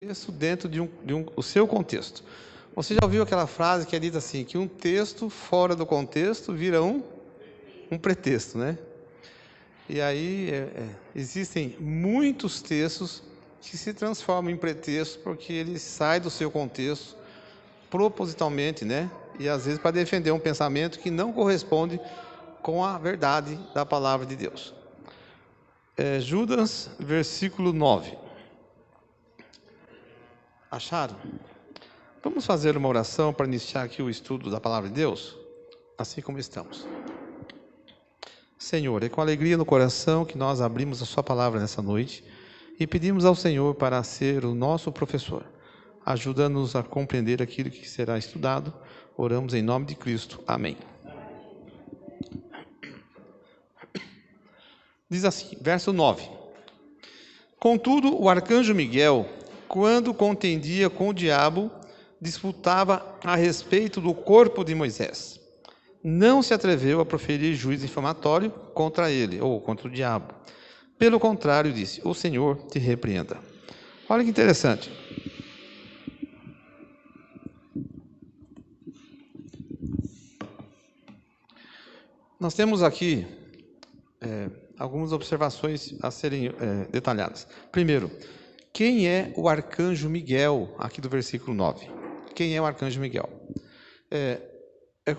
texto dentro de o seu contexto. Você já ouviu aquela frase que é dita assim, que um texto fora do contexto vira um pretexto, né? E aí existem muitos textos que se transformam em pretexto porque eles saem do seu contexto propositalmente, né? E às vezes para defender um pensamento que não corresponde com a verdade da palavra de Deus. Judas, versículo 9. Acharam? Vamos fazer uma oração para iniciar aqui o estudo da palavra de Deus, assim como estamos. Senhor, é com alegria no coração que nós abrimos a sua palavra nessa noite e pedimos ao Senhor para ser o nosso professor, ajudando-nos a compreender aquilo que será estudado. Oramos em nome de Cristo. Amém. Diz assim, verso 9. Contudo, o arcanjo Miguel, quando contendia com o diabo, disputava a respeito do corpo de Moisés. Não se atreveu a proferir juízo difamatório contra ele, ou contra o diabo. Pelo contrário, disse, o Senhor te repreenda. Olha que interessante. Nós temos aqui algumas observações a serem detalhadas. Primeiro, quem é o arcanjo Miguel, aqui do versículo 9? Quem é o arcanjo Miguel?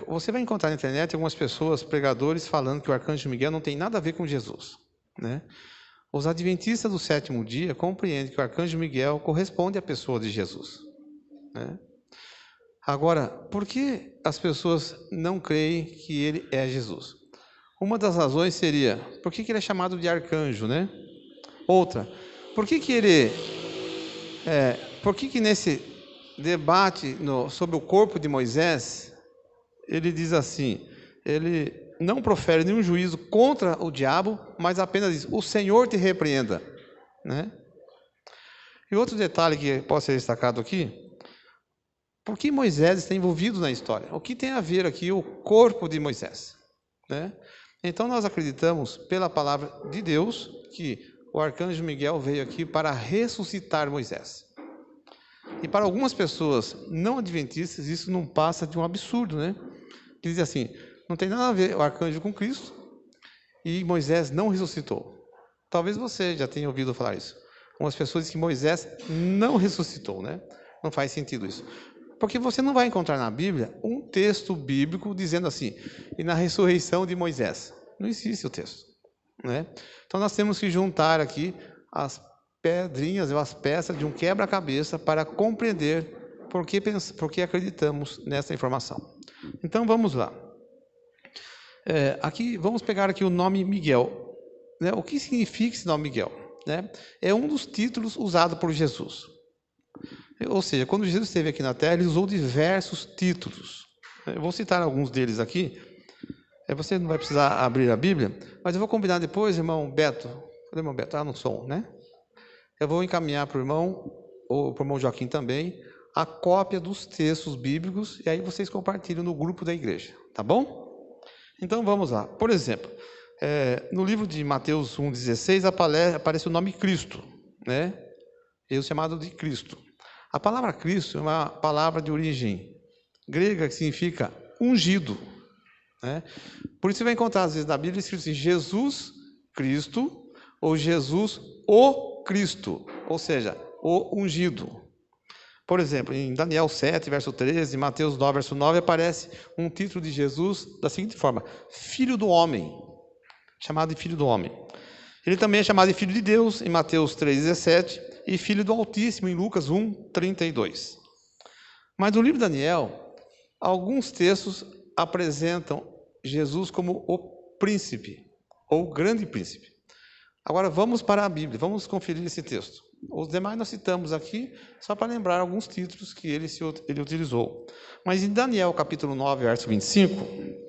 Você vai encontrar na internet algumas pessoas, pregadores, falando que o arcanjo Miguel não tem nada a ver com Jesus, né? Os adventistas do sétimo dia compreendem que o arcanjo Miguel corresponde à pessoa de Jesus, né? Agora, por que as pessoas não creem que ele é Jesus? Uma das razões seria, por que ele é chamado de arcanjo, né? Outra, por que nesse debate sobre o corpo de Moisés, ele diz assim, ele não profere nenhum juízo contra o diabo, mas apenas diz, o Senhor te repreenda, né? E outro detalhe que pode ser destacado aqui, por que Moisés está envolvido na história? O que tem a ver aqui o corpo de Moisés, né? Então nós acreditamos, pela palavra de Deus, que o arcanjo Miguel veio aqui para ressuscitar Moisés. E para algumas pessoas não adventistas, isso não passa de um absurdo, né? Diz assim, não tem nada a ver o arcanjo com Cristo e Moisés não ressuscitou. Talvez você já tenha ouvido falar isso. Algumas pessoas dizem que Moisés não ressuscitou, né? Não faz sentido isso. Porque você não vai encontrar na Bíblia um texto bíblico dizendo assim, e na ressurreição de Moisés. Não existe o texto, né? Então nós temos que juntar aqui as pedrinhas, as peças de um quebra-cabeça para compreender por que acreditamos nessa informação. Então vamos lá. Aqui vamos pegar aqui o nome Miguel, né? O que significa esse nome Miguel, né? É um dos títulos usados por Jesus. Ou seja, quando Jesus esteve aqui na Terra, ele usou diversos títulos. Eu vou citar alguns deles aqui. Você não vai precisar abrir a Bíblia, mas eu vou combinar depois, irmão Beto. Cadê o irmão Beto? No som, né? Eu vou encaminhar para o irmão, ou para o irmão Joaquim também, a cópia dos textos bíblicos, e aí vocês compartilham no grupo da igreja, tá bom? Então vamos lá. Por exemplo, no livro de Mateus 1,16 aparece o nome Cristo, né? Ele é chamado de Cristo. A palavra Cristo é uma palavra de origem grega que significa ungido, né? Por isso você vai encontrar às vezes na Bíblia escrito assim, Jesus Cristo ou Jesus o Cristo, ou seja, o ungido. Por exemplo, em Daniel 7, verso 13, Mateus 9, verso 9, aparece um título de Jesus da seguinte forma, Filho do Homem, chamado de Filho do Homem. Ele também é chamado de Filho de Deus, em Mateus 3,17, e Filho do Altíssimo, em Lucas 1,32. Mas no livro de Daniel, alguns textos apresentam Jesus como o príncipe, ou o grande príncipe. Agora vamos para a Bíblia, vamos conferir esse texto. Os demais nós citamos aqui, só para lembrar alguns títulos que ele utilizou. Mas em Daniel capítulo 9, verso 25...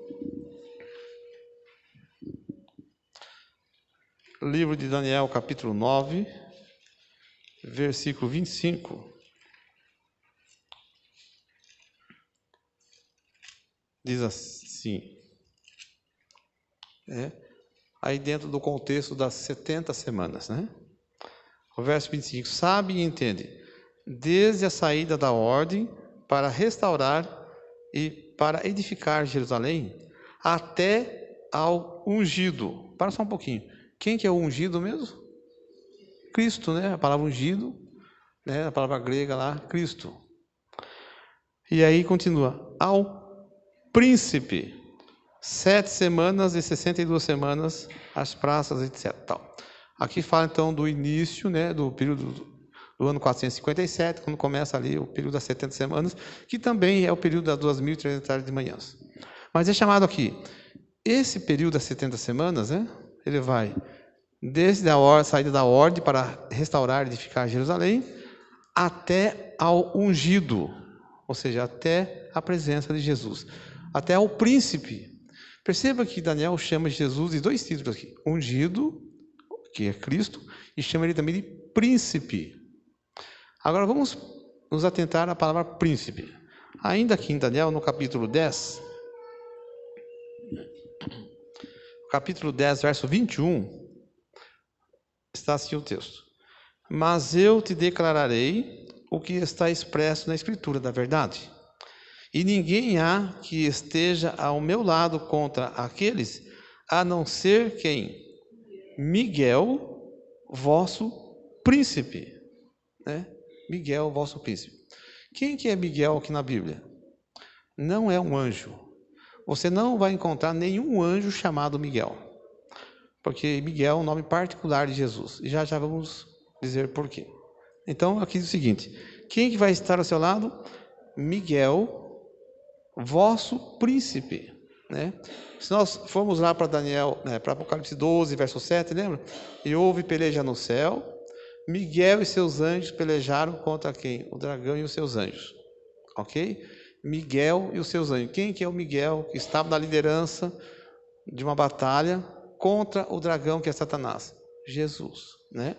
Livro de Daniel, capítulo 9, versículo 25. Diz assim, aí dentro do contexto das 70 semanas, né? O verso 25, sabe e entende, desde a saída da ordem para restaurar e para edificar Jerusalém, até ao ungido. Para só um pouquinho. Quem que é o ungido mesmo? Cristo, né? A palavra ungido, né? A palavra grega lá, Cristo. E aí continua. Ao príncipe, 7 semanas e 62 semanas, as praças, etc. Tal. Aqui fala então do início, né? Do período do ano 457, quando começa ali o período das 70 semanas, que também é o período das 2.300 de manhãs. Mas é chamado aqui, esse período das 70 semanas, né? Ele vai desde a saída da ordem para restaurar e edificar Jerusalém, até ao ungido, ou seja, até a presença de Jesus, até ao príncipe. Perceba que Daniel chama Jesus de 2 títulos aqui, ungido, que é Cristo, e chama ele também de príncipe. Agora vamos nos atentar à palavra príncipe. Ainda aqui em Daniel, no capítulo 10, verso 21, está assim o texto. Mas eu te declararei o que está expresso na Escritura da verdade. E ninguém há que esteja ao meu lado contra aqueles, a não ser quem? Miguel, vosso príncipe. Né? Miguel, vosso príncipe. Quem que é Miguel aqui na Bíblia? Não é um anjo. Você não vai encontrar nenhum anjo chamado Miguel. Porque Miguel é um nome particular de Jesus. E já vamos dizer por quê. Então, aqui diz o seguinte. Quem que vai estar ao seu lado? Miguel, vosso príncipe. Né? Se nós formos lá para Daniel, para Apocalipse 12, verso 7, lembra? E houve peleja no céu. Miguel e seus anjos pelejaram contra quem? O dragão e os seus anjos. Ok? Miguel e os seus anjos. Quem que é o Miguel que estava na liderança de uma batalha contra o dragão que é Satanás? Jesus. Né?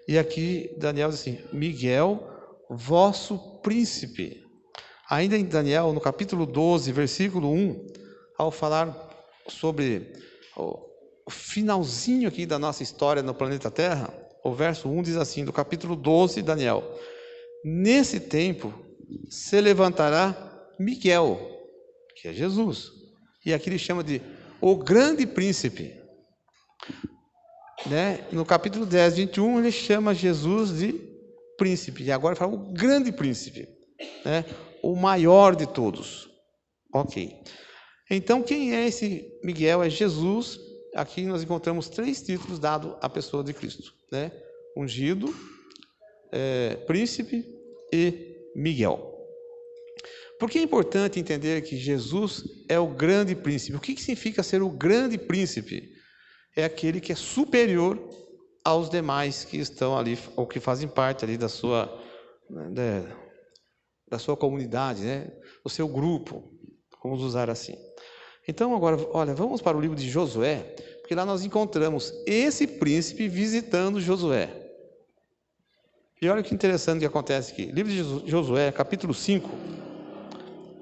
E aqui Daniel diz assim, Miguel, vosso príncipe. Ainda em Daniel, no capítulo 12, versículo 1, ao falar sobre o finalzinho aqui da nossa história no planeta Terra, o verso 1 diz assim, do capítulo 12 de Daniel, nesse tempo se levantará Miguel, que é Jesus, e aqui ele chama de o grande príncipe. Né? No capítulo 10, 21, ele chama Jesus de príncipe, e agora fala o grande príncipe, né? O maior de todos. Ok. Então, quem é esse Miguel? É Jesus. Aqui nós encontramos 3 títulos dados à pessoa de Cristo, né? Ungido, príncipe e Miguel. Por que é importante entender que Jesus é o grande príncipe? O que significa ser o grande príncipe? É aquele que é superior aos demais que estão ali, ou que fazem parte ali da sua comunidade, né? Do seu grupo, vamos usar assim. Então agora, olha, vamos para o livro de Josué, porque lá nós encontramos esse príncipe visitando Josué. E olha que interessante que acontece aqui. Livro de Josué, capítulo 5.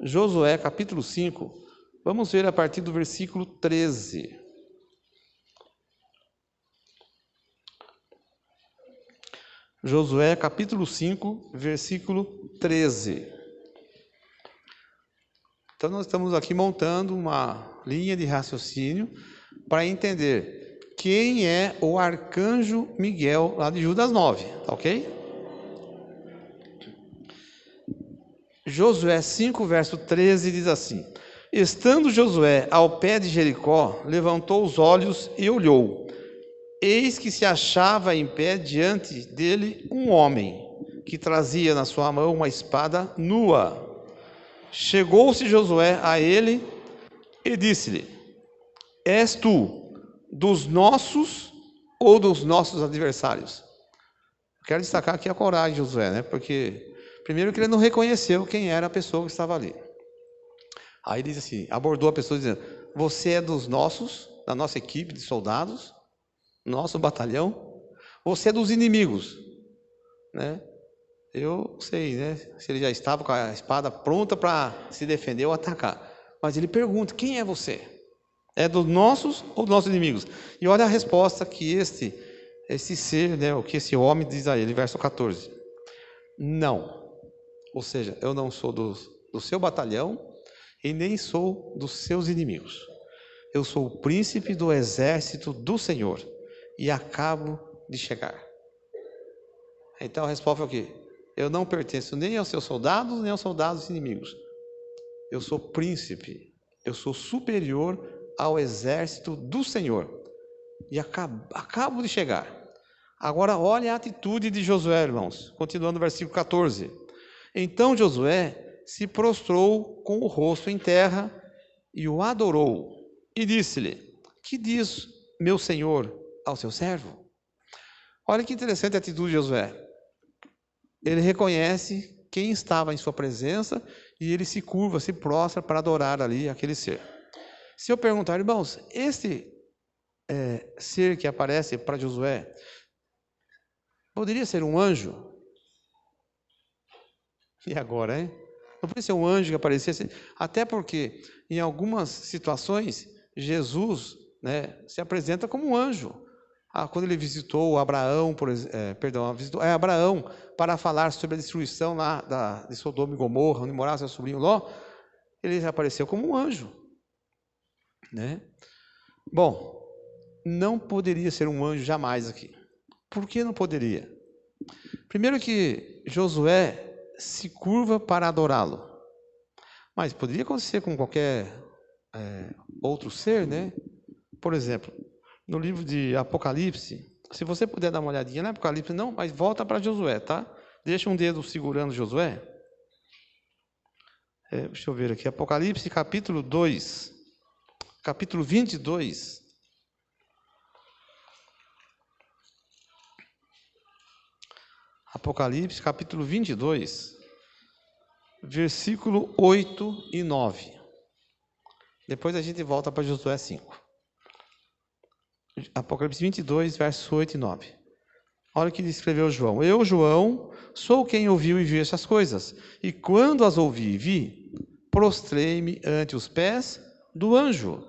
Josué, capítulo 5. Vamos ver a partir do versículo 13. Josué, capítulo 5, versículo 13. Então, nós estamos aqui montando uma linha de raciocínio para entender quem é o arcanjo Miguel, lá de Judas 9, tá ok? Josué 5, verso 13, diz assim, estando Josué ao pé de Jericó, levantou os olhos e olhou. Eis que se achava em pé diante dele um homem, que trazia na sua mão uma espada nua. Chegou-se Josué a ele e disse-lhe, és tu dos nossos ou dos nossos adversários? Quero destacar aqui a coragem de Josué, né? Porque, primeiro que ele não reconheceu quem era a pessoa que estava ali. Aí ele diz assim, abordou a pessoa dizendo, você é dos nossos, da nossa equipe de soldados, nosso batalhão, você é dos inimigos, né? Eu sei, né? Se ele já estava com a espada pronta para se defender ou atacar. Mas ele pergunta, quem é você? É dos nossos ou dos nossos inimigos? E olha a resposta que esse ser, né? O que esse homem diz a ele, verso 14. Não. Ou seja, eu não sou do seu batalhão e nem sou dos seus inimigos. Eu sou o príncipe do exército do Senhor e acabo de chegar. Então a resposta é o quê? Eu não pertenço nem aos seus soldados, nem aos soldados inimigos. Eu sou príncipe, eu sou superior ao exército do Senhor e acabo de chegar. Agora olha a atitude de Josué, irmãos, continuando no versículo 14. Então Josué se prostrou com o rosto em terra e o adorou e disse-lhe: que diz meu senhor ao seu servo? Olha que interessante a atitude de Josué. Ele reconhece quem estava em sua presença e ele se curva, se prostra para adorar ali aquele ser. Se eu perguntar, irmãos, esse ser que aparece para Josué poderia ser um anjo? E agora, hein? Não poderia ser um anjo que aparecesse, até porque em algumas situações Jesus, se apresenta como um anjo. Quando ele visitou Abraão, visitou Abraão para falar sobre a destruição lá de Sodoma e Gomorra, onde morava seu sobrinho Ló, ele apareceu como um anjo, Bom, não poderia ser um anjo jamais aqui. Por que não poderia? Primeiro que Josué se curva para adorá-lo, mas poderia acontecer com qualquer outro ser, Por exemplo, no livro de Apocalipse, se você puder dar uma olhadinha, não é Apocalipse não, mas volta para Josué, tá? Deixa um dedo segurando Josué. Deixa eu ver aqui, Apocalipse capítulo 2, capítulo 22. Apocalipse capítulo 22, versículo 8 e 9. Depois a gente volta para Josué 5. Apocalipse 22, versos 8 e 9. Olha o que escreveu João. Eu, João, sou quem ouviu e viu essas coisas. E quando as ouvi e vi, prostrei-me ante os pés do anjo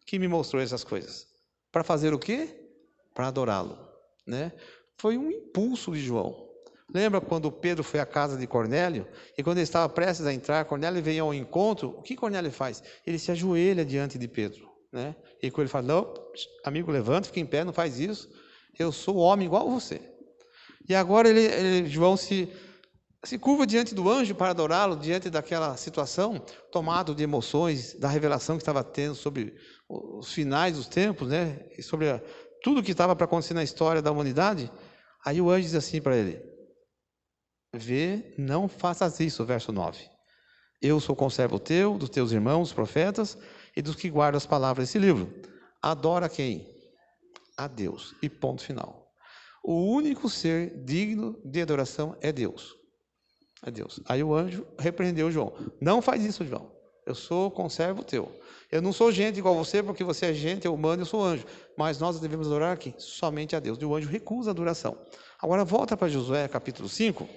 que me mostrou essas coisas. Para fazer o quê? Para adorá-lo. Foi um impulso de João. Lembra quando Pedro foi à casa de Cornélio? E quando ele estava prestes a entrar, Cornélio veio ao encontro. O que Cornélio faz? Ele se ajoelha diante de Pedro. E quando ele fala, não, amigo, levanta, fica em pé, não faz isso. Eu sou homem igual a você. E agora João se curva diante do anjo para adorá-lo, diante daquela situação, tomado de emoções, da revelação que estava tendo sobre os finais dos tempos, e sobre tudo que estava para acontecer na história da humanidade. Aí o anjo diz assim para ele: vê, não faças isso, verso 9. Eu sou conservo teu, dos teus irmãos, os profetas, e dos que guardam as palavras desse livro. Adora quem? A Deus. E ponto final. O único ser digno de adoração é Deus. É Deus. Aí o anjo repreendeu João. Não faz isso, João. Eu sou conservo teu. Eu não sou gente igual a você, porque você é gente, é humano, eu sou anjo. Mas nós devemos adorar aqui somente a Deus. E o anjo recusa a adoração. Agora volta para Josué, capítulo 5. O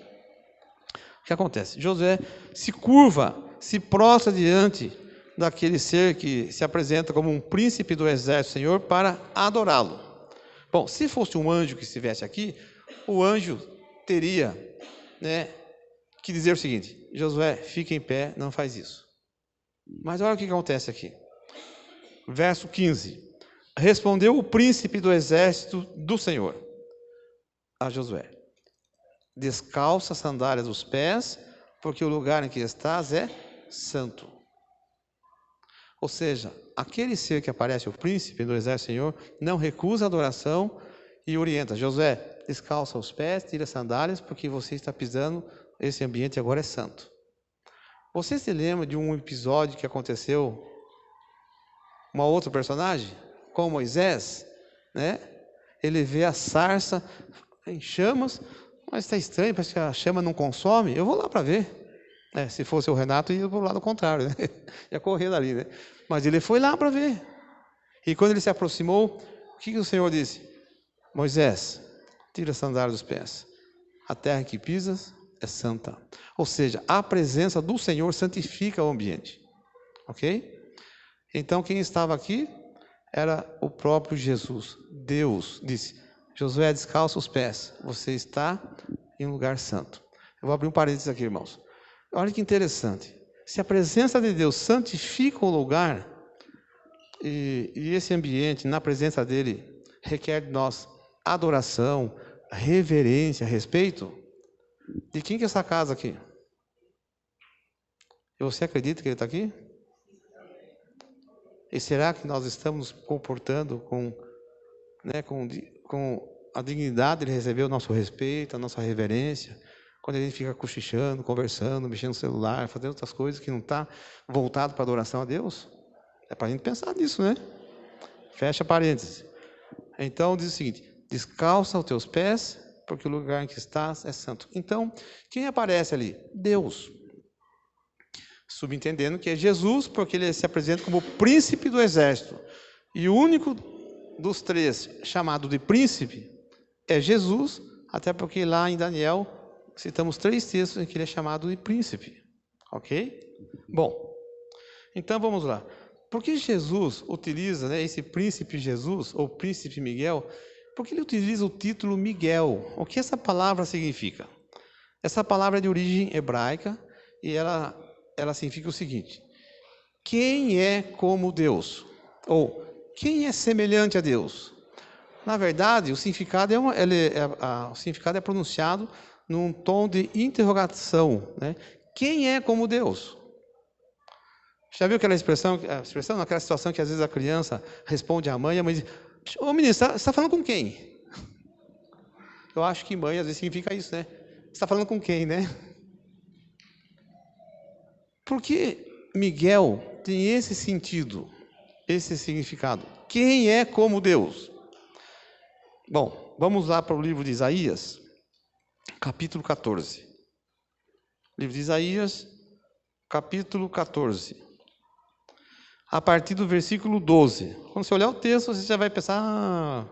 que acontece? Josué se curva, se prostra diante daquele ser que se apresenta como um príncipe do exército do Senhor para adorá-lo. Bom, se fosse um anjo que estivesse aqui, o anjo teria que dizer o seguinte: Josué, fica em pé, não faz isso. Mas olha o que acontece aqui. Verso 15. Respondeu o príncipe do exército do Senhor a Josué: descalça as sandálias dos pés, porque o lugar em que estás é santo. Ou seja, aquele ser que aparece, o príncipe do exército do Senhor, não recusa a adoração e orienta: Josué, descalça os pés, tira as sandálias, porque você está pisando, esse ambiente agora é santo. Você se lembra de um episódio que aconteceu, uma outra personagem, com Moisés, Ele vê a sarça em chamas, mas está estranho, parece que a chama não consome. Eu vou lá para ver. Se fosse o Renato, ia para o lado contrário, ia correr dali, Mas ele foi lá para ver. E quando ele se aproximou, o que o Senhor disse? Moisés, tira a sandália dos pés. A terra que pisas é santa. Ou seja, a presença do Senhor santifica o ambiente. Ok? Então, quem estava aqui era o próprio Jesus. Deus disse: Josué, descalça os pés. Você está em um lugar santo. Eu vou abrir um parênteses aqui, irmãos. Olha que interessante. Se a presença de Deus santifica o lugar, e esse ambiente, na presença dele, requer de nós adoração, reverência, respeito, de quem que é essa casa aqui? E você acredita que ele está aqui? E será que nós estamos nos comportando com a dignidade de receber o nosso respeito, a nossa reverência, quando a gente fica cochichando, conversando, mexendo no celular, fazendo outras coisas que não está voltado para a adoração a Deus? É para a gente pensar nisso, né? Fecha parênteses. Então diz o seguinte: descalça os teus pés, porque o lugar em que estás é santo. Então, quem aparece ali? Deus. Subentendendo que é Jesus, porque ele se apresenta como príncipe do exército. E o único dos três chamado de príncipe é Jesus, até porque lá em Daniel citamos 3 textos em que ele é chamado de príncipe. Ok? Bom, então vamos lá. Por que Jesus utiliza, esse príncipe Jesus, ou príncipe Miguel, por que ele utiliza o título Miguel? O que essa palavra significa? Essa palavra é de origem hebraica e ela significa o seguinte: quem é como Deus? Ou quem é semelhante a Deus? Na verdade, o significado o significado é pronunciado num tom de interrogação, né? Quem é como Deus? Já viu aquela expressão, naquela situação que às vezes a criança responde à mãe, e a mãe diz: ô menino, você está falando com quem? Eu acho que mãe às vezes significa isso, né? Você está falando com quem, né? Porque Miguel tem esse sentido, esse significado. Quem é como Deus? Bom, vamos lá para o livro de Isaías, capítulo 14. Livro de Isaías, capítulo 14. A partir do versículo 12. Quando você olhar o texto, você já vai pensar,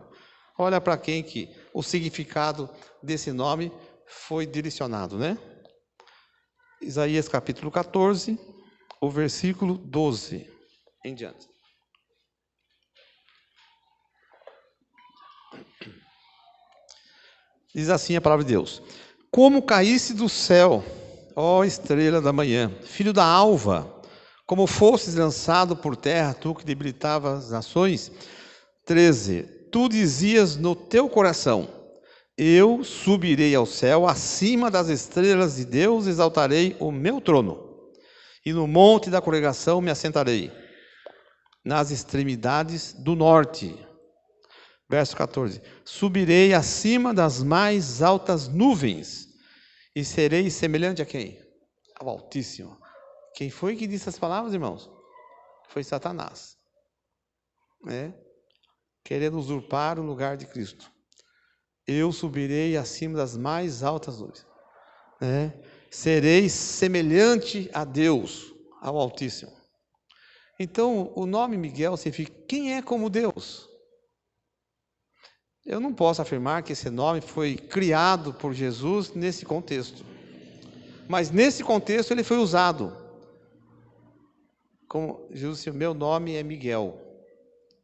olha para quem que o significado desse nome foi direcionado, né? Isaías capítulo 14, o versículo 12 em diante. Diz assim a palavra de Deus: como caísse do céu, ó estrela da manhã, filho da alva, como fosses lançado por terra, tu que debilitavas as nações. 13. Tu dizias no teu coração: eu subirei ao céu, acima das estrelas de Deus exaltarei o meu trono, e no monte da congregação me assentarei, nas extremidades do norte. Verso 14. Subirei acima das mais altas nuvens, e serei semelhante a quem? Ao Altíssimo. Quem foi que disse as palavras, irmãos? Foi Satanás, né? Querendo usurpar o lugar de Cristo. Eu subirei acima das mais altas nuvens, né? Serei semelhante a Deus, ao Altíssimo. Então, o nome Miguel significa quem é como Deus. Eu não posso afirmar que esse nome foi criado por Jesus nesse contexto. Mas nesse contexto ele foi usado. Como Jesus disse: meu nome é Miguel.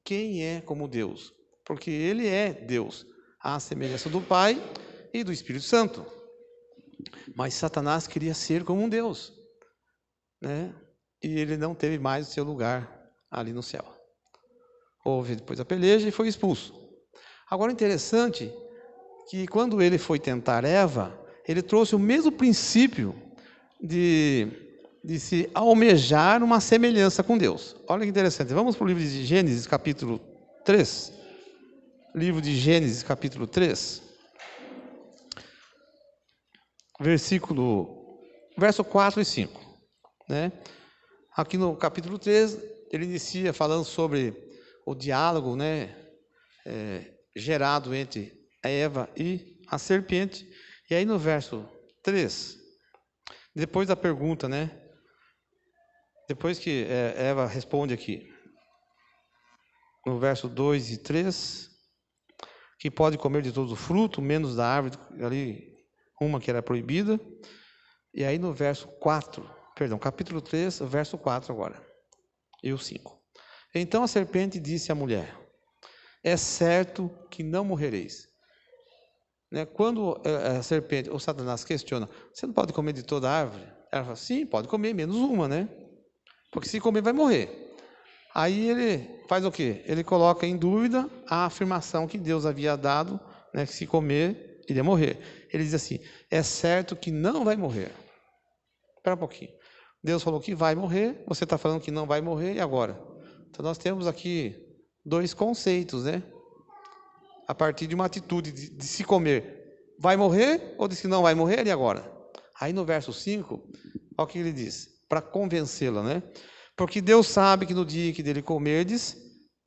Quem é como Deus? Porque ele é Deus, à semelhança do Pai e do Espírito Santo. Mas Satanás queria ser como um Deus, né? E ele não teve mais o seu lugar ali no céu. Houve depois a peleja e foi expulso. Agora, interessante que quando ele foi tentar Eva, ele trouxe o mesmo princípio de se almejar uma semelhança com Deus. Olha que interessante. Vamos para o livro de Gênesis, capítulo 3. Livro de Gênesis, capítulo 3. Verso 4 e 5. Né? Aqui no capítulo 3, ele inicia falando sobre o diálogo, né? Gerado entre Eva e a serpente. E aí no verso 3, depois da pergunta, né? Depois que Eva responde aqui, no verso 2 e 3, que pode comer de todo o fruto, menos da árvore, ali, uma que era proibida. E aí no verso 4, capítulo 3, verso 4 agora, e o 5. Então a serpente disse à mulher: é certo que não morrereis. né? Quando a serpente, ou Satanás questiona, você não pode comer de toda a árvore? Ela fala, sim, pode comer, menos uma, né? Porque se comer vai morrer. Aí ele faz o quê? Ele coloca em dúvida a afirmação que Deus havia dado, né, que se comer, iria morrer. Ele diz assim, é certo que não vai morrer. Espera um pouquinho. Deus falou que vai morrer, você está falando que não vai morrer, e agora? Então nós temos aqui dois conceitos, né? A partir de uma atitude de se comer, vai morrer, ou diz que não vai morrer, e agora? Aí no verso 5, olha o que ele diz, para convencê-la, né? Porque Deus sabe que no dia em que dele comerdes,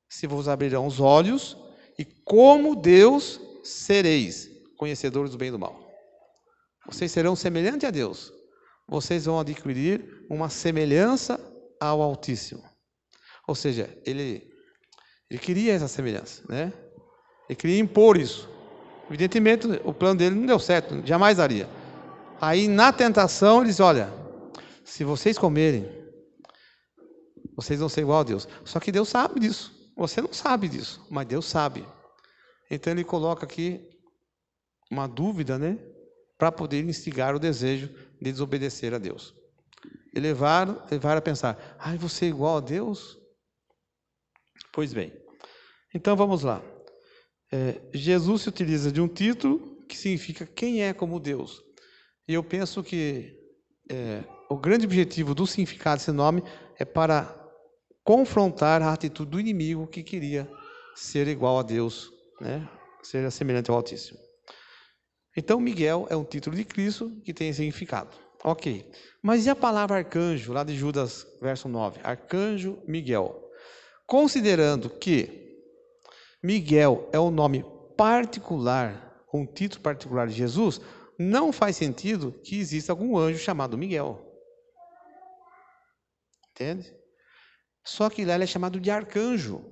se vos abrirão os olhos, e como Deus sereis conhecedores do bem e do mal. Vocês serão semelhantes a Deus. Vocês vão adquirir uma semelhança ao Altíssimo. Ou seja, ele queria essa semelhança, né? Ele queria impor isso. Evidentemente, o plano dele não deu certo, jamais daria. Aí, na tentação, ele diz, olha, se vocês comerem, vocês vão ser igual a Deus. Só que Deus sabe disso. Você não sabe disso, mas Deus sabe. Então ele coloca aqui uma dúvida, né? Para poder instigar o desejo de desobedecer a Deus. E levaram a pensar, você é igual a Deus? Pois bem. Então vamos lá. Jesus se utiliza de um título que significa quem é como Deus. E eu penso que o grande objetivo do significado desse nome é para confrontar a atitude do inimigo que queria ser igual a Deus, né? Ser semelhante ao Altíssimo. Então, Miguel é um título de Cristo que tem significado. Ok. Mas e a palavra arcanjo, lá de Judas, verso 9? Arcanjo Miguel. Considerando que Miguel é um nome particular, um título particular de Jesus, não faz sentido que exista algum anjo chamado Miguel. Entende? Só que lá ele é chamado de arcanjo.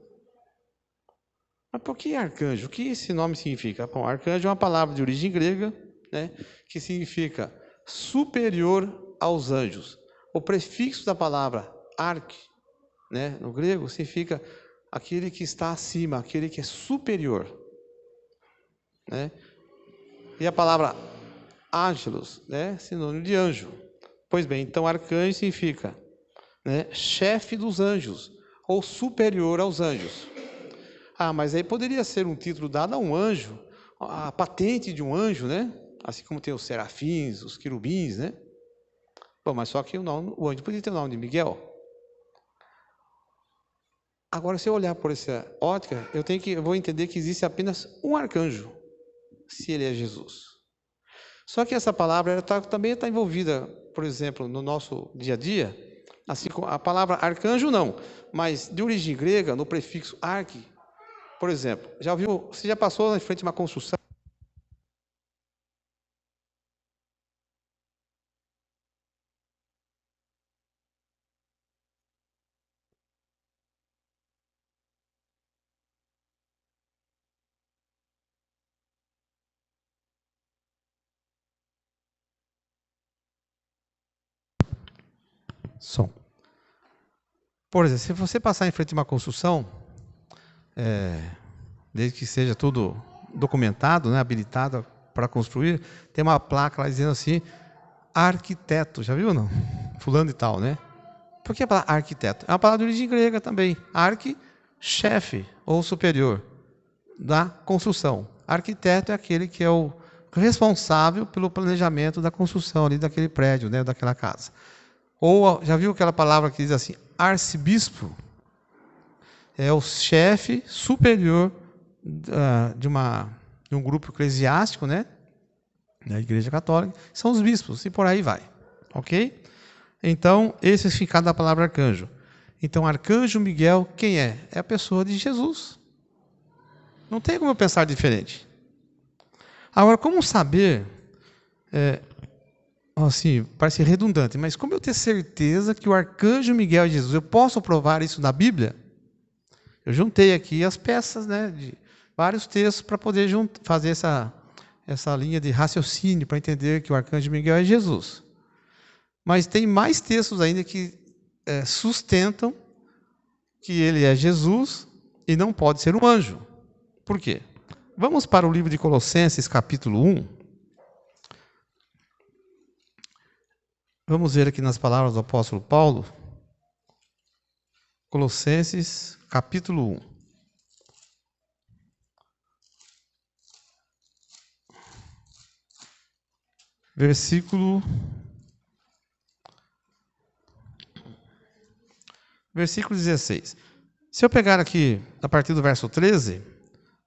Mas por que arcanjo? O que esse nome significa? Bom, arcanjo é uma palavra de origem grega, né, que significa superior aos anjos. O prefixo da palavra arque, né, no grego, significa aquele que está acima, aquele que é superior, né? E a palavra ángelos, né, sinônimo de anjo. Pois bem, então arcanjo significa, né, chefe dos anjos ou superior aos anjos. Mas aí poderia ser um título dado a um anjo, a patente de um anjo, né? Assim como tem os serafins, os querubins, né? Bom, mas só que o anjo podia ter o nome de Miguel. Agora, se eu olhar por essa ótica, eu vou entender que existe apenas um arcanjo, se ele é Jesus. Só que essa palavra também está envolvida, por exemplo, no nosso dia a dia, assim como a palavra arcanjo não, mas de origem grega, no prefixo arque. Por exemplo, você já passou na frente de uma construção? Som. Por exemplo, se você passar em frente de uma construção, desde que seja tudo documentado, né, habilitado para construir, tem uma placa lá dizendo assim, arquiteto, já viu ou não? Fulano e tal, né? Por que a palavra arquiteto? É uma palavra de origem grega também. Arque, chefe ou superior da construção. Arquiteto é aquele que é o responsável pelo planejamento da construção ali daquele prédio, né, daquela casa. Ou, já viu aquela palavra que diz assim, arcebispo? É o chefe superior de um grupo eclesiástico, né, da Igreja Católica, são os bispos, e por aí vai. Ok? Então, esse é o significado da palavra arcanjo. Então, arcanjo Miguel, quem é? É a pessoa de Jesus. Não tem como eu pensar diferente. Agora, como saber, assim, parece redundante, mas como eu ter certeza que o arcanjo Miguel é Jesus? Eu posso provar isso na Bíblia? Eu juntei aqui as peças, né, de vários textos para poder fazer essa linha de raciocínio para entender que o arcanjo Miguel é Jesus. Mas tem mais textos ainda que sustentam que ele é Jesus e não pode ser um anjo. Por quê? Vamos para o livro de Colossenses, capítulo 1. Vamos ver aqui nas palavras do apóstolo Paulo. Colossenses, capítulo 1. Versículo 16. Se eu pegar aqui, a partir do verso 13,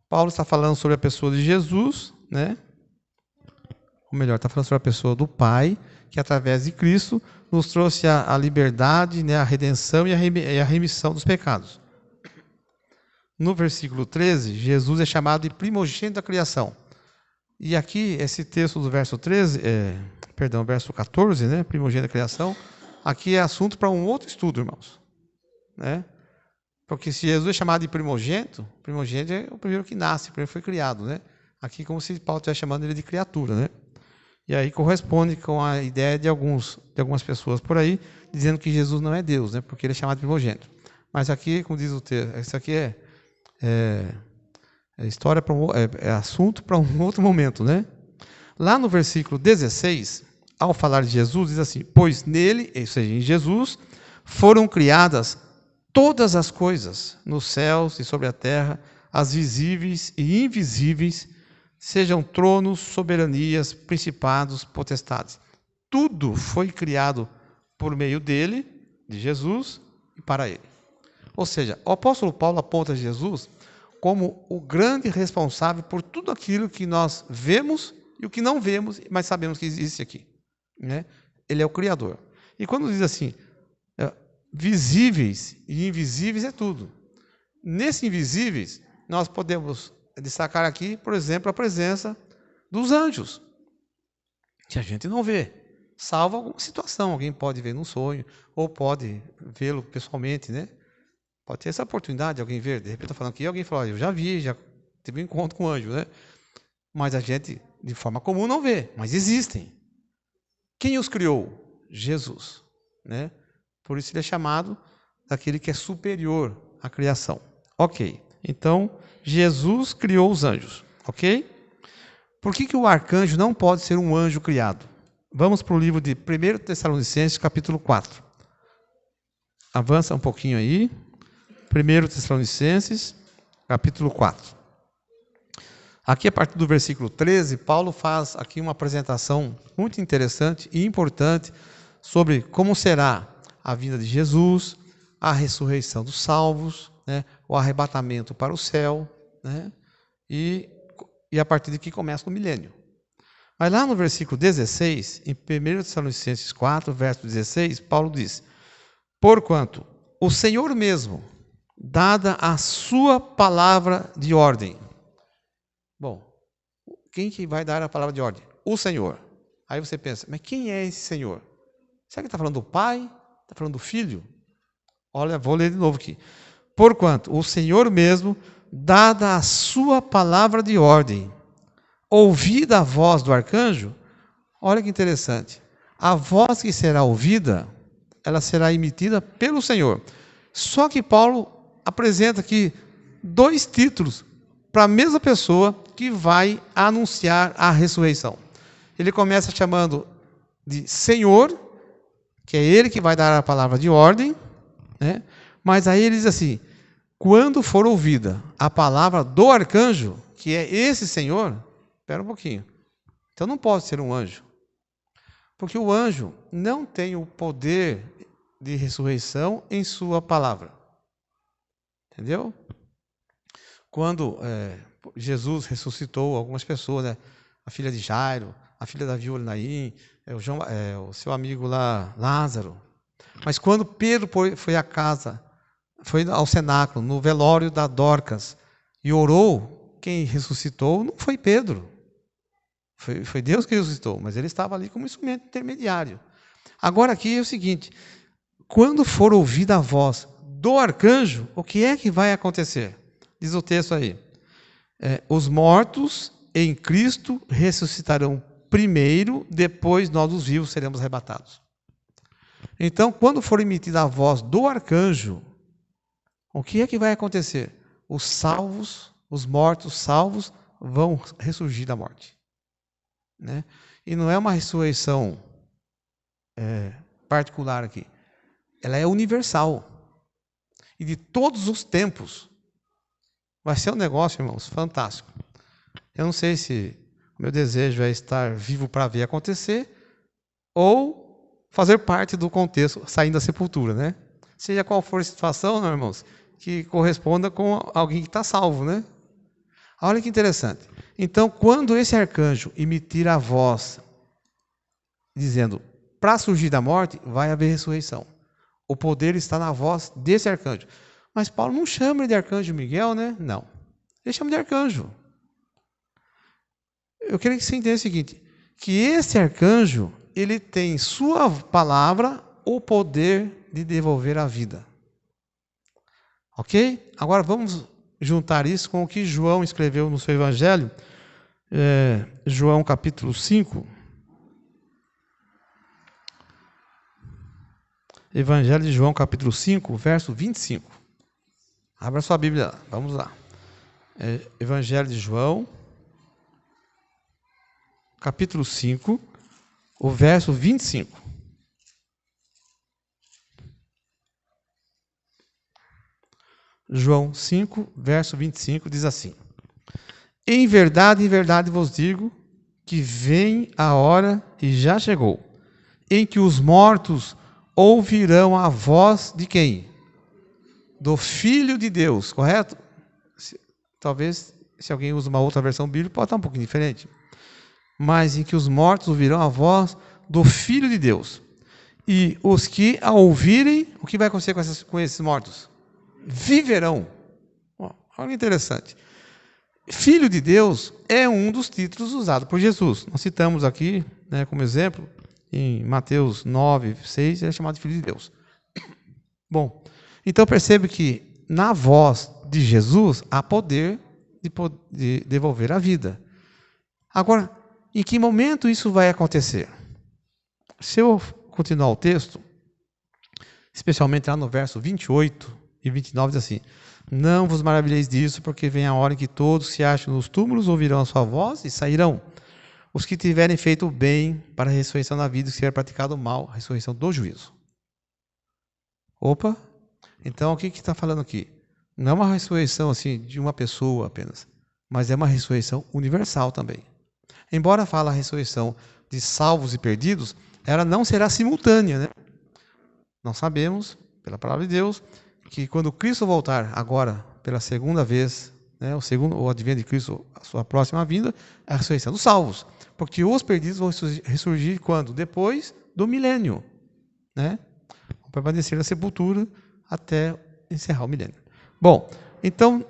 Paulo está falando sobre a pessoa de Jesus, né? Ou melhor, está falando sobre a pessoa do Pai, que através de Cristo nos trouxe a liberdade, né, a redenção e a remissão dos pecados. No versículo 13, Jesus é chamado de primogênito da criação. E aqui, esse texto do verso 13, verso 14, né, primogênito da criação, aqui é assunto para um outro estudo, irmãos. Né? Porque se Jesus é chamado de primogênito é o primeiro que nasce, o primeiro que foi criado. Né? Aqui como se Paulo estivesse chamando ele de criatura. Né? E aí corresponde com a ideia de algumas pessoas por aí, dizendo que Jesus não é Deus, né? Porque ele é chamado de primogênito. Mas aqui, como diz o texto, isso aqui é história é assunto para um outro momento, né? Lá no versículo 16, ao falar de Jesus, diz assim: pois nele, ou seja, em Jesus, foram criadas todas as coisas, nos céus e sobre a terra, as visíveis e invisíveis, sejam tronos, soberanias, principados, potestades. Tudo foi criado por meio dele, de Jesus, e para ele. Ou seja, o apóstolo Paulo aponta Jesus como o grande responsável por tudo aquilo que nós vemos e o que não vemos, mas sabemos que existe aqui. Né? Ele é o Criador. E quando diz assim, visíveis e invisíveis é tudo. Nesses invisíveis, nós podemos destacar aqui, por exemplo, a presença dos anjos, que a gente não vê, salvo alguma situação. Alguém pode ver num sonho, ou pode vê-lo pessoalmente, né? Pode ter essa oportunidade de alguém ver. De repente, estou falando aqui, alguém fala, eu já vi, já tive um encontro com um anjo, né? Mas a gente, de forma comum, não vê, mas existem. Quem os criou? Jesus, né? Por isso ele é chamado daquele que é superior à criação. Ok, então Jesus criou os anjos, ok? Por que o arcanjo não pode ser um anjo criado? Vamos para o livro de 1 Tessalonicenses, capítulo 4. Avança um pouquinho aí. 1 Tessalonicenses, capítulo 4. Aqui, a partir do versículo 13, Paulo faz aqui uma apresentação muito interessante e importante sobre como será a vinda de Jesus, a ressurreição dos salvos, né, o arrebatamento para o céu, né, e a partir daqui começa o milênio. Mas lá no versículo 16, em 1 Tessalonicenses 4, verso 16, Paulo diz: porquanto o Senhor mesmo, dada a sua palavra de ordem. Bom, quem que vai dar a palavra de ordem? O Senhor. Aí você pensa, mas quem é esse Senhor? Será que está falando do Pai? Está falando do Filho? Olha, vou ler de novo aqui. Porquanto o Senhor mesmo, dada a sua palavra de ordem, ouvida a voz do arcanjo, olha que interessante, a voz que será ouvida, ela será emitida pelo Senhor. Só que Paulo apresenta aqui dois títulos para a mesma pessoa que vai anunciar a ressurreição. Ele começa chamando de Senhor, que é ele que vai dar a palavra de ordem, né? Mas aí ele diz assim, quando for ouvida a palavra do arcanjo, que é esse Senhor, espera um pouquinho, então não pode ser um anjo, porque o anjo não tem o poder de ressurreição em sua palavra. Entendeu? Quando Jesus ressuscitou algumas pessoas, né? A filha de Jairo, a filha da viúva Naim, o seu amigo lá, Lázaro. Mas quando Pedro foi à casa, foi ao cenáculo, no velório da Dorcas, e orou, quem ressuscitou não foi Pedro. Foi Deus que ressuscitou, mas ele estava ali como instrumento intermediário. Agora aqui é o seguinte, quando for ouvida a voz do arcanjo, o que é que vai acontecer? Diz o texto aí, os mortos em Cristo ressuscitarão primeiro, depois nós os vivos seremos arrebatados. Então, quando for emitida a voz do arcanjo, o que é que vai acontecer? Os salvos, os mortos salvos, vão ressurgir da morte. Né? E não é uma ressurreição particular aqui. Ela é universal. E de todos os tempos. Vai ser um negócio, irmãos, fantástico. Eu não sei se o meu desejo é estar vivo para ver acontecer ou fazer parte do contexto, saindo da sepultura, né? Seja qual for a situação, né, irmãos, que corresponda com alguém que está salvo, né? Olha que interessante. Então, quando esse arcanjo emitir a voz, dizendo, para surgir da morte, vai haver ressurreição. O poder está na voz desse arcanjo. Mas Paulo não chama ele de arcanjo Miguel, né? Não. Ele chama de arcanjo. Eu queria que você entenda o seguinte, que esse arcanjo, ele tem sua palavra o poder de devolver a vida. Ok? Agora vamos juntar isso com o que João escreveu no seu evangelho, João capítulo 5. Evangelho de João capítulo 5, verso 25. Abra sua Bíblia lá, vamos lá. Evangelho de João, capítulo 5, o verso 25. João 5, verso 25, diz assim: em verdade vos digo, que vem a hora, e já chegou, em que os mortos ouvirão a voz de quem? Do Filho de Deus, correto? Talvez, se alguém usa uma outra versão bíblica, pode estar um pouquinho diferente. Mas em que os mortos ouvirão a voz do Filho de Deus. E os que a ouvirem, o que vai acontecer com esses mortos? Viverão. Olha que interessante. Filho de Deus é um dos títulos usados por Jesus. Nós citamos aqui, né, como exemplo, em Mateus 9, 6, ele é chamado de Filho de Deus. Bom, então percebe que na voz de Jesus há poder de devolver a vida. Agora, em que momento isso vai acontecer? Se eu continuar o texto, especialmente lá no verso 28 e 29, diz assim: não vos maravilheis disso, porque vem a hora em que todos se acham nos túmulos, ouvirão a sua voz e sairão. Os que tiverem feito o bem para a ressurreição da vida, os que tiverem praticado o mal, a ressurreição do juízo. Opa! Então, o que está falando aqui? Não é uma ressurreição assim de uma pessoa apenas, mas é uma ressurreição universal também. Embora fale a ressurreição de salvos e perdidos, ela não será simultânea, né? Nós sabemos, pela palavra de Deus, que quando Cristo voltar agora pela segunda vez, né, o advento de Cristo, a sua próxima vinda, é a ressurreição dos salvos. Porque os perdidos vão ressurgir quando? Depois do milênio. Né? Vão permanecer na sepultura até encerrar o milênio. Bom, então,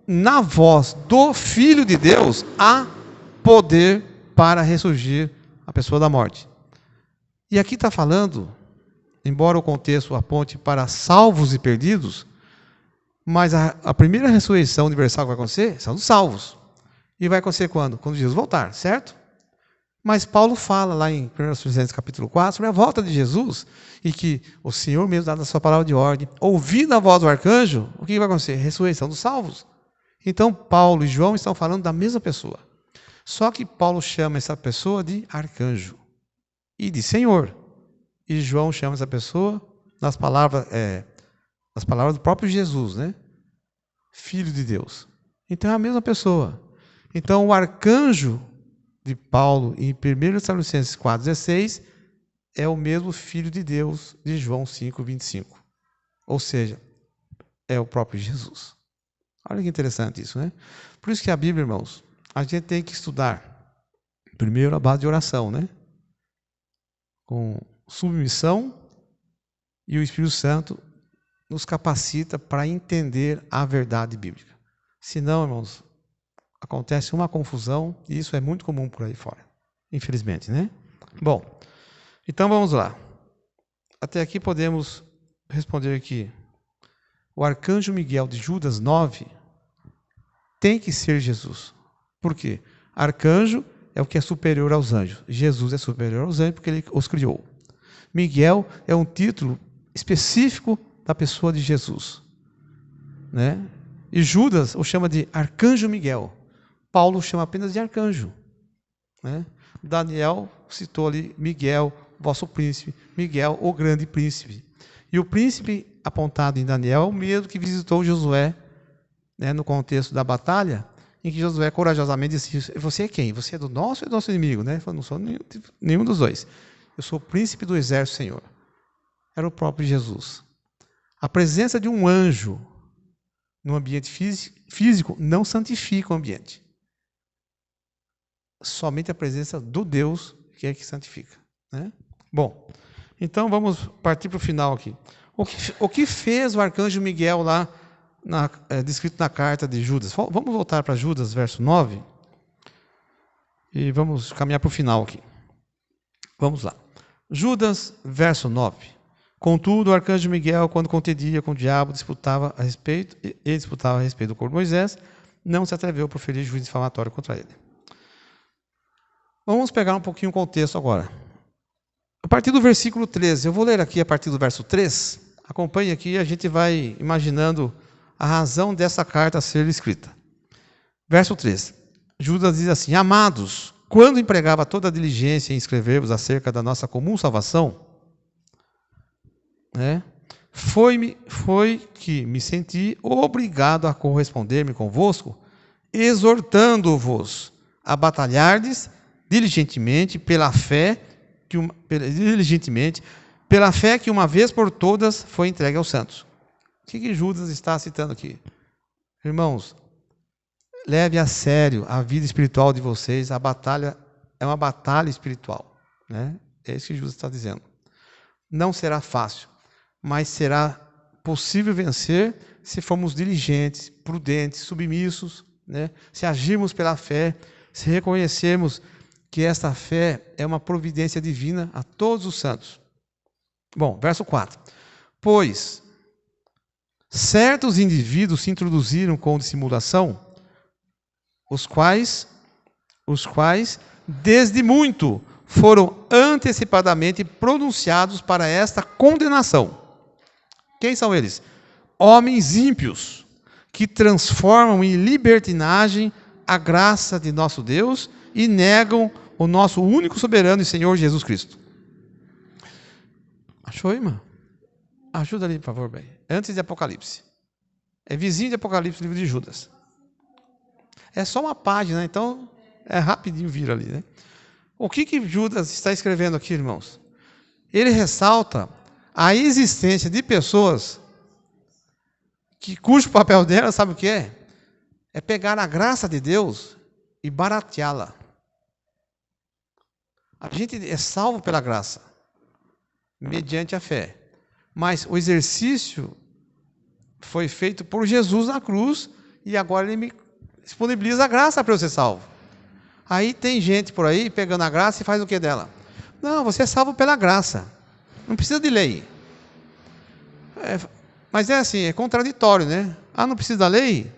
na voz do Filho de Deus, há poder para ressurgir a pessoa da morte. E aqui está falando, embora o contexto aponte para salvos e perdidos, mas a primeira ressurreição universal que vai acontecer são dos salvos. E vai acontecer quando? Quando Jesus voltar, certo? Mas Paulo fala lá em 1 Coríntios capítulo 4 sobre a volta de Jesus e que o Senhor mesmo dá a sua palavra de ordem, ouvindo a voz do arcanjo, o que vai acontecer? Ressurreição dos salvos. Então Paulo e João estão falando da mesma pessoa. Só que Paulo chama essa pessoa de arcanjo e de Senhor. E João chama essa pessoa nas palavras do próprio Jesus, né? Filho de Deus. Então é a mesma pessoa. Então o arcanjo de Paulo em 1 Tessalonicenses 4,16 é o mesmo Filho de Deus de João 5,25. Ou seja, é o próprio Jesus. Olha que interessante isso, né? Por isso que a Bíblia, irmãos, a gente tem que estudar primeiro a base de oração, né? Com submissão, e o Espírito Santo nos capacita para entender a verdade bíblica. Senão, irmãos, acontece uma confusão, e isso é muito comum por aí fora, infelizmente, né? Bom, então vamos lá. Até aqui podemos responder aqui. O arcanjo Miguel de Judas 9 tem que ser Jesus. Por quê? Arcanjo é o que é superior aos anjos. Jesus é superior aos anjos porque ele os criou. Miguel é um título específico da pessoa de Jesus. Né? E Judas o chama de Arcanjo Miguel. Paulo chama apenas de arcanjo, né? Daniel citou ali Miguel, vosso príncipe, Miguel, o grande príncipe. E o príncipe apontado em Daniel é o mesmo que visitou Josué, né, no contexto da batalha, em que Josué corajosamente disse: você é quem? Você é do nosso ou é do nosso inimigo? Né? Ele falou: não sou nenhum dos dois. Eu sou o príncipe do exército, Senhor. Era o próprio Jesus. A presença de um anjo no ambiente físico não santifica o ambiente. Somente a presença do Deus que é que santifica, né? Bom, então vamos partir para o final aqui. O que fez o arcanjo Miguel lá, descrito na carta de Judas? Vamos voltar para Judas, verso 9, e vamos caminhar para o final aqui. Vamos lá. Judas, verso 9. Contudo, o arcanjo Miguel, quando contendia com o diabo, disputava a respeito do corpo de Moisés, não se atreveu a proferir juízo difamatório contra ele. Vamos pegar um pouquinho o contexto agora. A partir do versículo 13, eu vou ler aqui a partir do verso 3, acompanhe aqui e a gente vai imaginando a razão dessa carta ser escrita. Verso 3, Judas diz assim: amados, quando empregava toda a diligência em escrever-vos acerca da nossa comum salvação, né, foi que me senti obrigado a corresponder-me convosco, exortando-vos a batalhardes diligentemente pela fé que uma vez por todas foi entregue aos santos. O que Judas está citando aqui? Irmãos, leve a sério a vida espiritual de vocês. A batalha é uma batalha espiritual, né? É isso que Judas está dizendo. Não será fácil, mas será possível vencer se formos diligentes, prudentes, submissos, né? Se agirmos pela fé, se reconhecermos que esta fé é uma providência divina a todos os santos. Bom, verso 4. Pois certos indivíduos se introduziram com dissimulação, os quais, desde muito, foram antecipadamente pronunciados para esta condenação. Quem são eles? Homens ímpios, que transformam em libertinagem a graça de nosso Deus e negam o nosso único soberano e Senhor Jesus Cristo. Achou, irmã? Ajuda ali, por favor, bem. Antes de Apocalipse. É vizinho de Apocalipse, livro de Judas. É só uma página, então é rapidinho vir ali, né? O que Judas está escrevendo aqui, irmãos? Ele ressalta a existência de pessoas cujo papel dela, sabe o que é? É pegar a graça de Deus e barateá-la. A gente é salvo pela graça, mediante a fé. Mas o exercício foi feito por Jesus na cruz e agora ele me disponibiliza a graça para eu ser salvo. Aí tem gente por aí pegando a graça e faz o que dela? Não, você é salvo pela graça. Não precisa de lei. Mas é assim, é contraditório, né? Ah, não precisa da lei?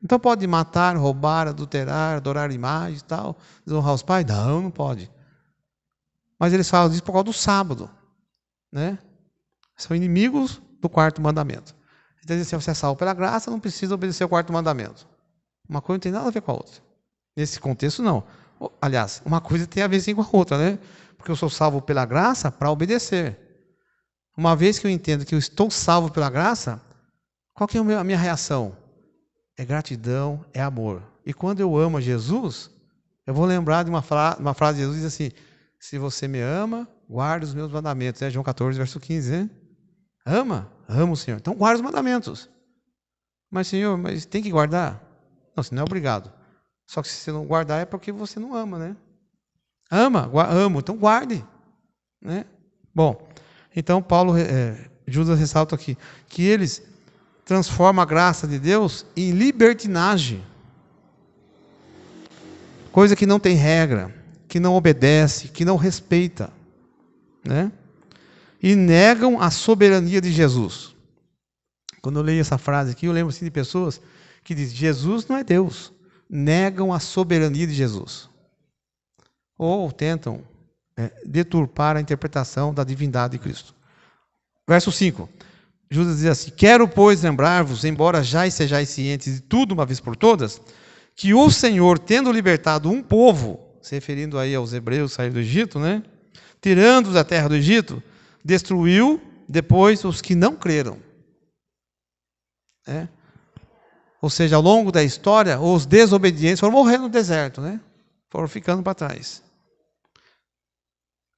Então pode matar, roubar, adulterar, adorar imagens e tal, desonrar os pais? Não, não pode. Mas eles falam disso por causa do sábado, né? São inimigos do quarto mandamento. Então, se você é salvo pela graça, não precisa obedecer ao quarto mandamento. Uma coisa não tem nada a ver com a outra. Nesse contexto, não. Aliás, uma coisa tem a ver sim com a outra, né? Porque eu sou salvo pela graça para obedecer. Uma vez que eu entendo que eu estou salvo pela graça, qual que é a minha reação? É gratidão, é amor. E quando eu amo a Jesus, eu vou lembrar de uma frase de Jesus, diz assim: se você me ama, guarda os meus mandamentos. João 14, verso 15, né? Ama? Amo o Senhor. Então guarda os mandamentos. Mas, Senhor, mas tem que guardar? Não, você não é obrigado. Só que se você não guardar é porque você não ama, né? Amo, então guarde. Né? Bom, então Judas ressalta aqui que eles transformam a graça de Deus em libertinagem. Coisa que não tem regra, que não obedece, que não respeita, né? E negam a soberania de Jesus. Quando eu leio essa frase aqui, eu lembro assim de pessoas que dizem: Jesus não é Deus. Negam a soberania de Jesus. Ou tentam deturpar a interpretação da divindade de Cristo. Verso 5. Judas diz assim: quero, pois, lembrar-vos, embora já sejais cientes de tudo uma vez por todas, que o Senhor, tendo libertado um povo, se referindo aí aos hebreus saíram do Egito, né? Tirando-os da terra do Egito, destruiu depois os que não creram. Ou seja, ao longo da história, os desobedientes foram morrendo no deserto, né? Foram ficando para trás.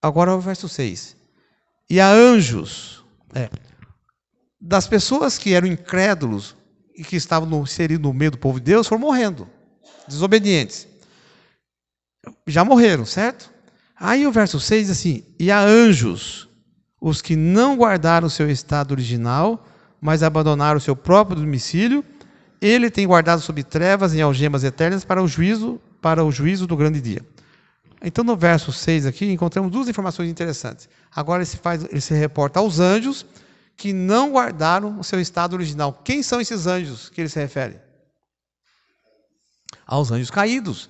Agora o verso 6. E a anjos, das pessoas que eram incrédulos e que estavam inseridos no meio do povo de Deus, foram morrendo, desobedientes. Já morreram, certo? Aí o verso 6 diz assim: e a anjos, os que não guardaram o seu estado original, mas abandonaram o seu próprio domicílio, ele tem guardado sob trevas em algemas eternas para o juízo do grande dia. Então, no verso 6 aqui, encontramos duas informações interessantes. Agora ele se reporta aos anjos que não guardaram o seu estado original. Quem são esses anjos que ele se refere? Aos anjos caídos,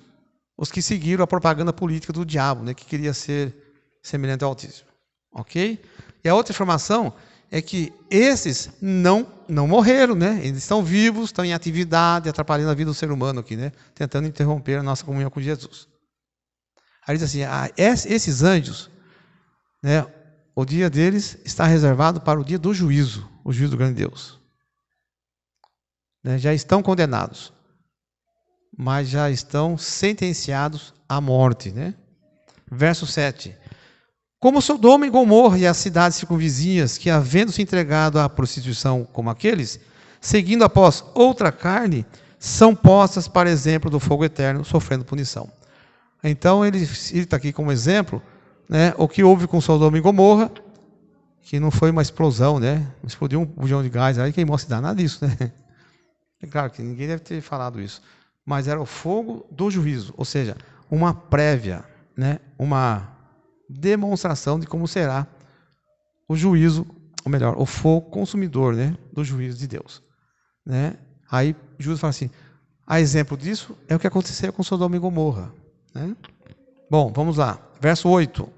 os que seguiram a propaganda política do diabo, né, que queria ser semelhante ao Altíssimo. Ok? E a outra informação é que esses não morreram, né? Eles estão vivos, estão em atividade, atrapalhando a vida do ser humano aqui, né? Tentando interromper a nossa comunhão com Jesus. Aí diz assim: esses anjos, né, o dia deles está reservado para o dia do juízo, o juízo do grande Deus. Né, já estão condenados, mas já estão sentenciados à morte. Né? Verso 7. Como Sodoma e Gomorra e as cidades circunvizinhas, que havendo se entregado à prostituição como aqueles, seguindo após outra carne, são postas para exemplo do fogo eterno, sofrendo punição. Então ele está aqui como exemplo, né, o que houve com Sodoma e Gomorra, que não foi uma explosão, né? Explodiu um bujão de gás aí, queimou a cidade, nada disso, né? É claro que ninguém deve ter falado isso, mas era o fogo do juízo, ou seja, uma prévia, né, uma demonstração de como será o juízo, ou melhor, o fogo consumidor, né, do juízo de Deus. Né? Aí Judas fala assim: a exemplo disso é o que aconteceu com Sodoma e Gomorra. Né? Bom, vamos lá. Verso 8.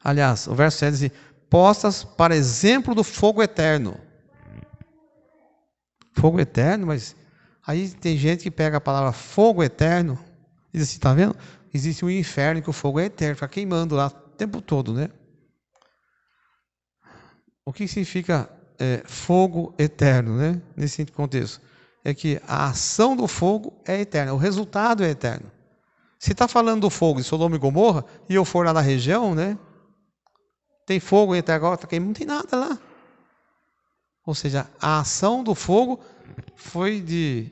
Aliás, o verso 7 diz assim: postas para exemplo do fogo eterno. Fogo eterno, mas aí tem gente que pega a palavra fogo eterno e diz assim: está vendo? Existe um inferno que o fogo é eterno, fica queimando lá o tempo todo, né? O que significa fogo eterno, né? Nesse contexto? É que a ação do fogo é eterna, o resultado é eterno. Se está falando do fogo de Sodoma e Gomorra, e eu for lá na região, né? Tem fogo até agora, está queimando, não tem nada lá. Ou seja, a ação do fogo foi de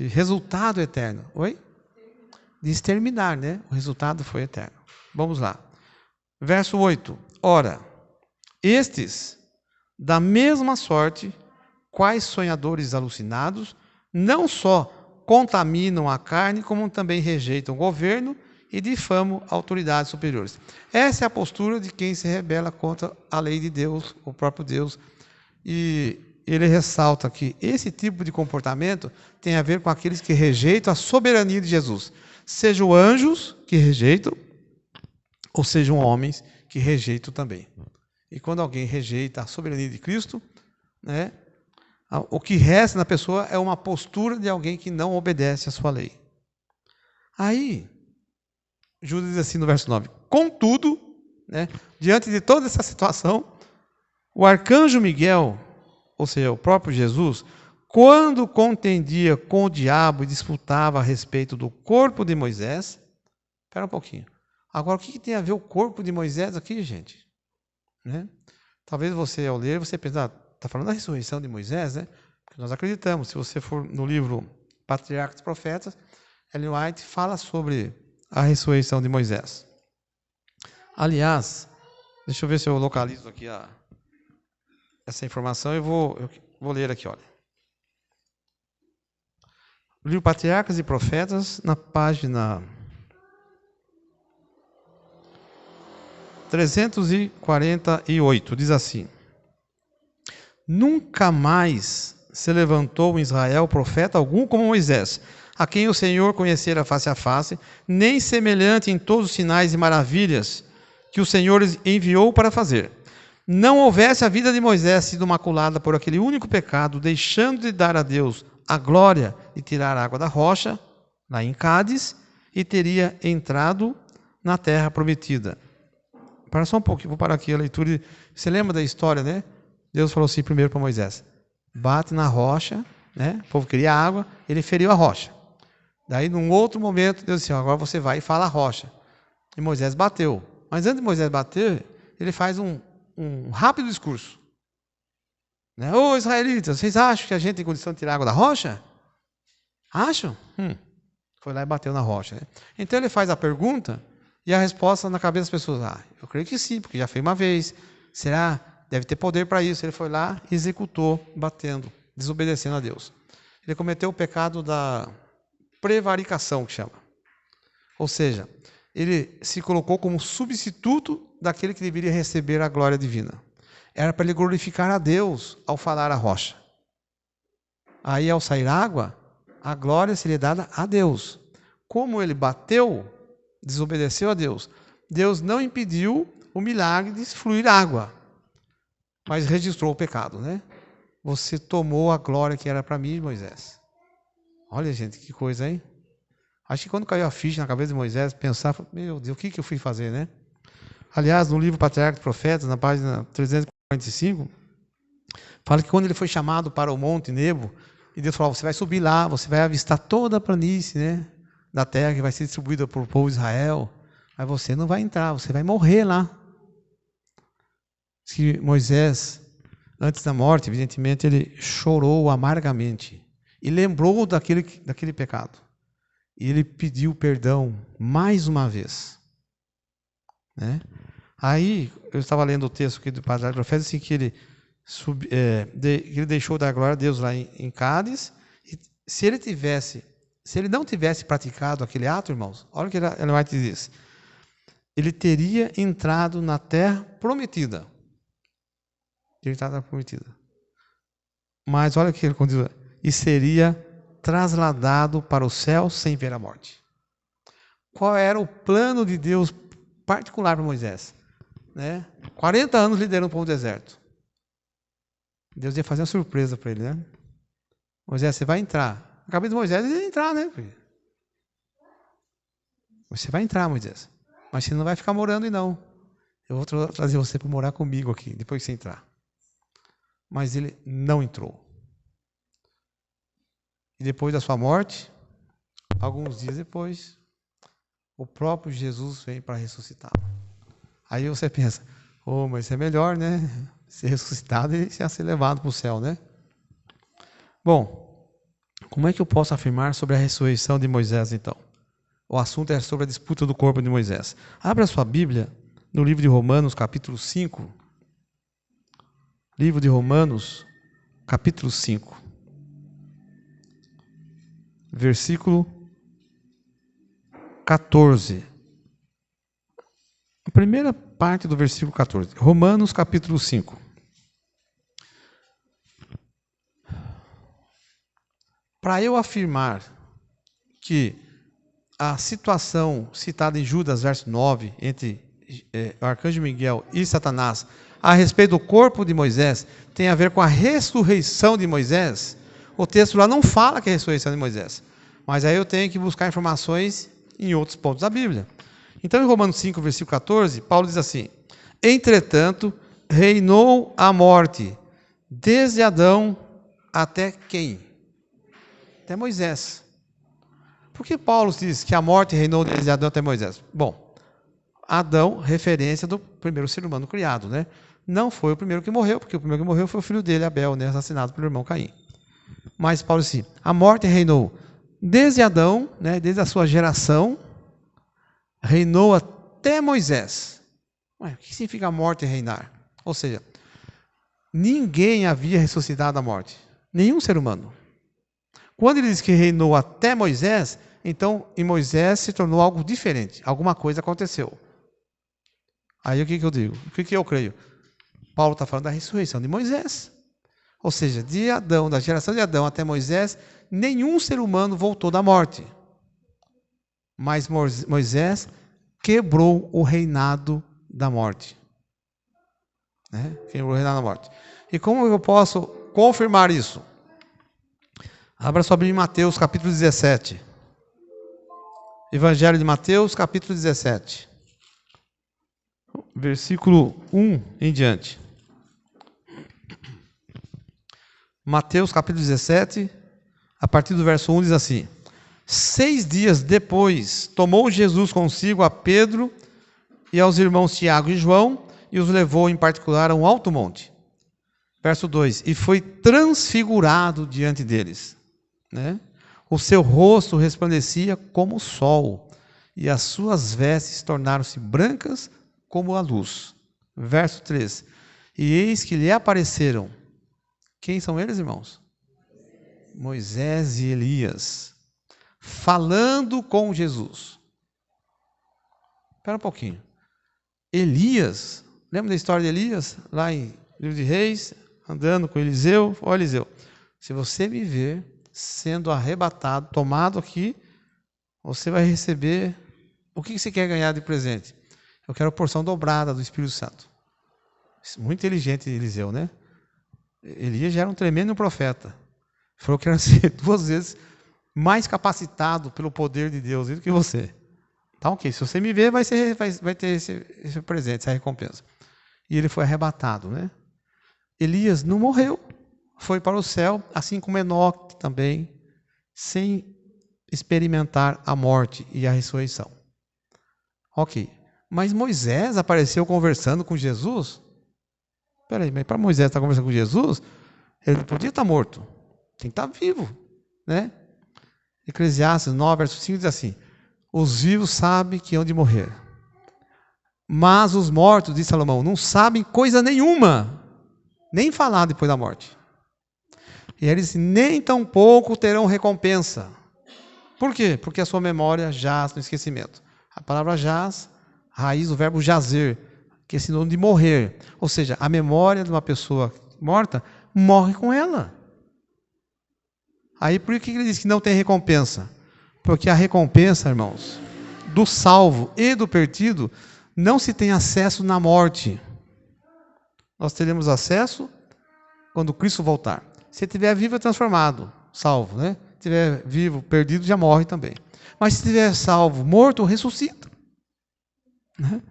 resultado eterno. Oi? De exterminar, né? O resultado foi eterno. Vamos lá. Verso 8. Ora, estes, da mesma sorte, quais sonhadores alucinados, não só contaminam a carne, como também rejeitam o governo e difamam autoridades superiores. Essa é a postura de quem se rebela contra a lei de Deus, o próprio Deus. E ele ressalta que esse tipo de comportamento tem a ver com aqueles que rejeitam a soberania de Jesus. Sejam anjos que rejeitam, ou sejam homens que rejeitam também. E quando alguém rejeita a soberania de Cristo, né, o que resta na pessoa é uma postura de alguém que não obedece à sua lei. Aí, Judas diz assim no verso 9: contudo, né, diante de toda essa situação, o arcanjo Miguel, ou seja, o próprio Jesus, quando contendia com o diabo e disputava a respeito do corpo de Moisés. Espera um pouquinho. Agora, o que tem a ver o corpo de Moisés aqui, gente? Né? Talvez você, ao ler, você pense: está falando da ressurreição de Moisés, né? Porque nós acreditamos. Se você for no livro Patriarcas e Profetas, Ellen White fala sobre a ressurreição de Moisés. Aliás, deixa eu ver se eu localizo aqui essa informação. Eu vou ler aqui, olha. O livro Patriarcas e Profetas, na página 348, diz assim: nunca mais se levantou em Israel profeta algum como Moisés, a quem o Senhor conhecera face a face, nem semelhante em todos os sinais e maravilhas que o Senhor enviou para fazer. Não houvesse a vida de Moisés sido maculada por aquele único pecado, deixando de dar a Deus a glória de tirar água da rocha, lá em Cádiz, e teria entrado na terra prometida. Para só um pouquinho, vou parar aqui a leitura. Você lembra da história, né? Deus falou assim primeiro para Moisés: bate na rocha, né? O povo queria água, ele feriu a rocha. Daí, num outro momento, Deus disse: agora você vai e fala a rocha. E Moisés bateu. Mas antes de Moisés bater, ele faz um rápido discurso. Né? Ô israelitas, vocês acham que a gente tem condição de tirar água da rocha? Acham? Foi lá e bateu na rocha. Né? Então ele faz a pergunta e a resposta na cabeça das pessoas: eu creio que sim, porque já foi uma vez. Será? Deve ter poder para isso. Ele foi lá e executou, batendo, desobedecendo a Deus. Ele cometeu o pecado da prevaricação, que chama. Ou seja, ele se colocou como substituto daquele que deveria receber a glória divina. Era para ele glorificar a Deus ao falar a rocha. Aí, ao sair água, a glória seria dada a Deus. Como ele bateu, desobedeceu a Deus, Deus não impediu o milagre de fluir água, mas registrou o pecado, né? Você tomou a glória que era para mim, Moisés. Olha, gente, que coisa, hein? Acho que quando caiu a ficha na cabeça de Moisés, pensava: meu Deus, o que eu fui fazer, né? Aliás, no livro Patriarca e Profetas, na página 345, fala que quando ele foi chamado para o Monte Nebo, e Deus falou: você vai subir lá, você vai avistar toda a planície, né, da terra que vai ser distribuída para o povo de Israel, mas você não vai entrar, você vai morrer lá. Que Moisés, antes da morte, evidentemente, ele chorou amargamente e lembrou daquele pecado. E ele pediu perdão mais uma vez. Né? Aí, eu estava lendo o texto aqui do Patriarca e Profeta, assim, que ele deixou da glória a Deus lá em Cádiz. E se ele não tivesse praticado aquele ato, irmãos, olha o que Ellen White diz: ele teria entrado na terra prometida. Mas olha o que ele continua: e seria trasladado para o céu sem ver a morte. Qual era o plano de Deus particular para Moisés? Né? 40 anos liderando o povo do deserto. Deus ia fazer uma surpresa para ele, né? Moisés, você vai entrar. A cabeça de Moisés ele ia entrar, né? Você vai entrar, Moisés. Mas você não vai ficar morando aí, não. Eu vou trazer você para morar comigo aqui, depois que você entrar. Mas ele não entrou. E depois da sua morte, alguns dias depois, o próprio Jesus vem para ressuscitá-lo. Aí você pensa: mas isso é melhor, né? Ser ressuscitado e ser levado para o céu, né? Bom, como é que eu posso afirmar sobre a ressurreição de Moisés, então? O assunto é sobre a disputa do corpo de Moisés. Abra a sua Bíblia no livro de Romanos, capítulo 5. Livro de Romanos, capítulo 5. Versículo 14. A primeira parte do versículo 14. Romanos, capítulo 5. Para eu afirmar que a situação citada em Judas, verso 9, entre o arcanjo Miguel e Satanás, a respeito do corpo de Moisés, tem a ver com a ressurreição de Moisés. O texto lá não fala que é a ressurreição de Moisés, mas aí eu tenho que buscar informações em outros pontos da Bíblia. Então, em Romanos 5, versículo 14, Paulo diz assim: entretanto, reinou a morte, desde Adão até quem? Até Moisés. Por que Paulo diz que a morte reinou desde Adão até Moisés? Bom, Adão, referência do primeiro ser humano criado, né? Não foi o primeiro que morreu, porque o primeiro que morreu foi o filho dele, Abel, né? Assassinado pelo irmão Caim. Mas Paulo disse: a morte reinou desde Adão, né? Desde a sua geração, reinou até Moisés. Ué, o que significa morte e reinar? Ou seja, ninguém havia ressuscitado a morte. Nenhum ser humano. Quando ele diz que reinou até Moisés, então em Moisés se tornou algo diferente. Alguma coisa aconteceu. Aí o que eu digo? O que eu creio? Paulo está falando da ressurreição de Moisés. Ou seja, de Adão, da geração de Adão até Moisés, nenhum ser humano voltou da morte. Mas Moisés quebrou o reinado da morte. Né? Quebrou o reinado da morte. E como eu posso confirmar isso? Abra sua Bíblia em Mateus, capítulo 17. Evangelho de Mateus, capítulo 17. Versículo 1 em diante. Mateus, capítulo 17, a partir do verso 1, diz assim: 6 dias depois, tomou Jesus consigo a Pedro e aos irmãos Tiago e João, e os levou em particular a um alto monte. Verso 2: e foi transfigurado diante deles. O seu rosto resplandecia como o sol, e as suas vestes tornaram-se brancas como a luz. Verso 3: e eis que lhe apareceram. Quem são eles, irmãos? Moisés e Elias, falando com Jesus. Espera um pouquinho. Elias, lembra da história de Elias? Lá em Livro de Reis, andando com Eliseu. Ó, Eliseu, se você me ver sendo arrebatado, tomado aqui, você vai receber. O que você quer ganhar de presente? Eu quero a porção dobrada do Espírito Santo. Muito inteligente Eliseu, né? Elias já era um tremendo profeta. Falou que era ser 2 vezes mais capacitado pelo poder de Deus do que você. Tá ok, se você me ver, vai ter esse presente, essa recompensa. E ele foi arrebatado, né? Elias não morreu. Foi para o céu, assim como Enoque também, sem experimentar a morte e a ressurreição. Ok. Mas Moisés apareceu conversando com Jesus. Espera aí, mas para Moisés estar conversando com Jesus, ele não podia estar morto. Tem que estar vivo, né? Eclesiastes 9, verso 5 diz assim: os vivos sabem que hão de morrer, mas os mortos, diz Salomão, não sabem coisa nenhuma, nem falar depois da morte. E eles nem tampouco terão recompensa. Por quê? Porque a sua memória jaz no esquecimento. A palavra jaz, raiz do verbo jazer, que é sinônimo de morrer. Ou seja, a memória de uma pessoa morta morre com ela. Aí por que ele diz que não tem recompensa? Porque a recompensa, irmãos, do salvo e do perdido, não se tem acesso na morte. Nós teremos acesso quando Cristo voltar. Se estiver vivo, é transformado, salvo, né? Se estiver vivo, perdido, já morre também. Mas se estiver salvo, morto, ressuscita. Né?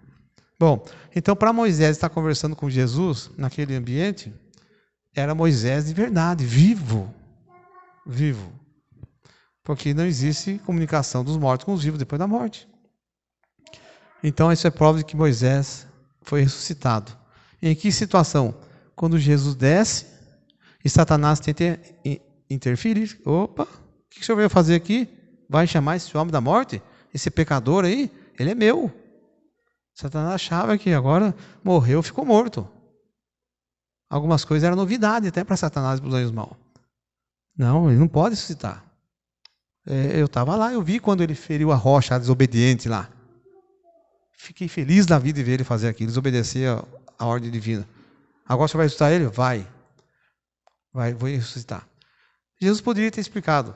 Bom, então para Moisés estar conversando com Jesus naquele ambiente, era Moisés de verdade, vivo. Vivo. Porque não existe comunicação dos mortos com os vivos depois da morte. Então isso é prova de que Moisés foi ressuscitado. Em que situação? Quando Jesus desce e Satanás tenta interferir. Opa, o que o senhor veio fazer aqui? Vai chamar esse homem da morte? Esse pecador aí? Ele é meu. Satanás achava que agora morreu, ficou morto. Algumas coisas eram novidade até para Satanás e para os anjos maus. Não, ele não pode ressuscitar. Eu estava lá, eu vi quando ele feriu a rocha, a desobediente lá. Fiquei feliz da vida de ver ele fazer aquilo, desobedecer a ordem divina. Agora você vai ressuscitar ele? Vou ressuscitar. Jesus poderia ter explicado.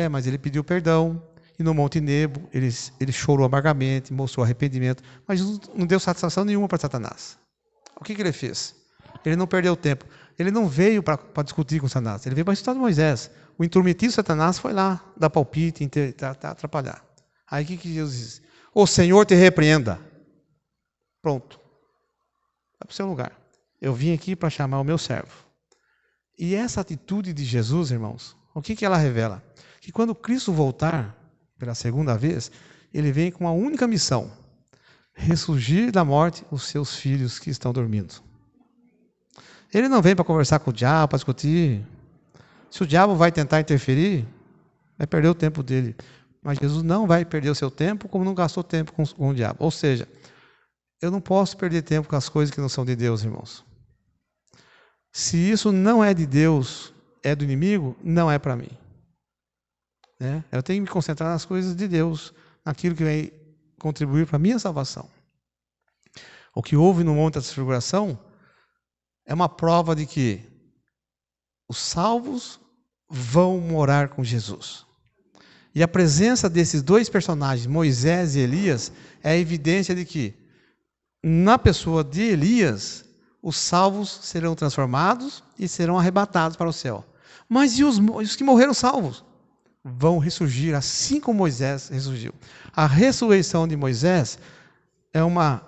Mas ele pediu perdão, e no Monte Nebo ele chorou amargamente, mostrou arrependimento, mas Jesus não deu satisfação nenhuma para Satanás. O que ele fez? Ele não perdeu tempo. Ele não veio para discutir com Satanás, ele veio para ressuscitar Moisés. O intrometido Satanás foi lá, dar palpite, atrapalhar. Aí o que Jesus diz? O Senhor te repreenda. Pronto. Vai para o seu lugar. Eu vim aqui para chamar o meu servo. E essa atitude de Jesus, irmãos, o que ela revela? Que quando Cristo voltar, pela segunda vez, ele vem com uma única missão: ressurgir da morte os seus filhos que estão dormindo. Ele não vem para conversar com o diabo, para discutir. Se o diabo vai tentar interferir, vai perder o tempo dele. Mas Jesus não vai perder o seu tempo, como não gastou tempo com o diabo. Ou seja, eu não posso perder tempo com as coisas que não são de Deus, irmãos. Se isso não é de Deus, é do inimigo, não é para mim. Eu tenho que me concentrar nas coisas de Deus, naquilo que vai contribuir para a minha salvação. O que houve no Monte da Transfiguração é uma prova de que os salvos vão morar com Jesus. E a presença desses 2 personagens, Moisés e Elias, é a evidência de que, na pessoa de Elias, os salvos serão transformados e serão arrebatados para o céu. Mas e os que morreram salvos? Vão ressurgir assim como Moisés ressurgiu. A ressurreição de Moisés é uma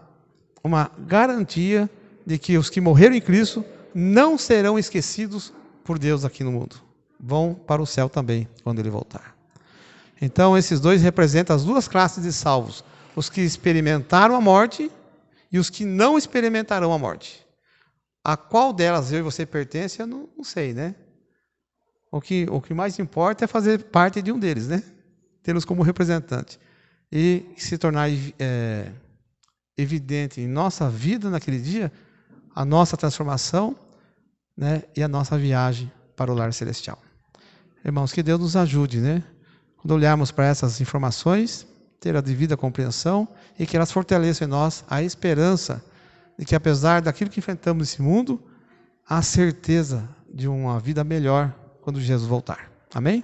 garantia de que os que morreram em Cristo não serão esquecidos por Deus aqui no mundo. Vão para o céu também, quando Ele voltar. Então, esses dois representam as duas classes de salvos. Os que experimentaram a morte e os que não experimentarão a morte. A qual delas eu e você pertence, eu não sei, né? O que mais importa é fazer parte de um deles, né? Tê-los como representante. E se tornar evidente em nossa vida naquele dia, a nossa transformação, né? E a nossa viagem para o lar celestial. Irmãos, que Deus nos ajude, né? Quando olharmos para essas informações, ter a devida compreensão e que elas fortaleçam em nós a esperança de que, apesar daquilo que enfrentamos nesse mundo, há certeza de uma vida melhor quando Jesus voltar. Amém?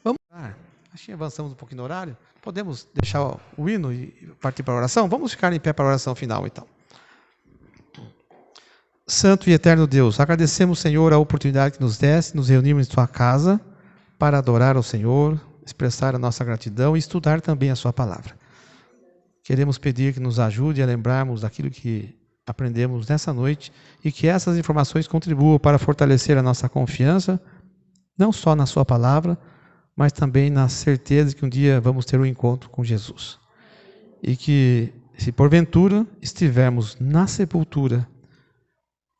Vamos orar. Acho que avançamos um pouquinho no horário. Podemos deixar o hino e partir para a oração? Vamos ficar em pé para a oração final, então. Santo e eterno Deus, agradecemos, Senhor, a oportunidade que nos deste, nos reunirmos em Tua casa para adorar ao Senhor, expressar a nossa gratidão e estudar também a Sua palavra. Queremos pedir que nos ajude a lembrarmos daquilo que aprendemos nessa noite e que essas informações contribuam para fortalecer a nossa confiança, não só na Sua palavra, mas também na certeza de que um dia vamos ter um encontro com Jesus. E que, se porventura estivermos na sepultura,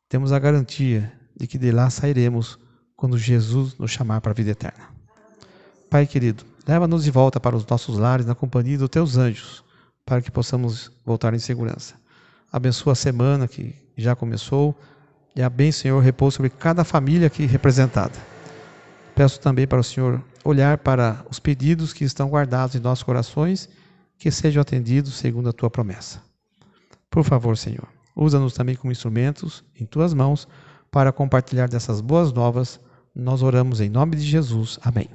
temos a garantia de que de lá sairemos quando Jesus nos chamar para a vida eterna. Pai querido, leva-nos de volta para os nossos lares na companhia dos Teus anjos, para que possamos voltar em segurança. Abençoa a semana que já começou e a bênção, Senhor, repousa sobre cada família aqui representada. Peço também para o Senhor olhar para os pedidos que estão guardados em nossos corações, que sejam atendidos segundo a Tua promessa. Por favor, Senhor, usa-nos também como instrumentos em Tuas mãos para compartilhar dessas boas novas. Nós oramos em nome de Jesus. Amém.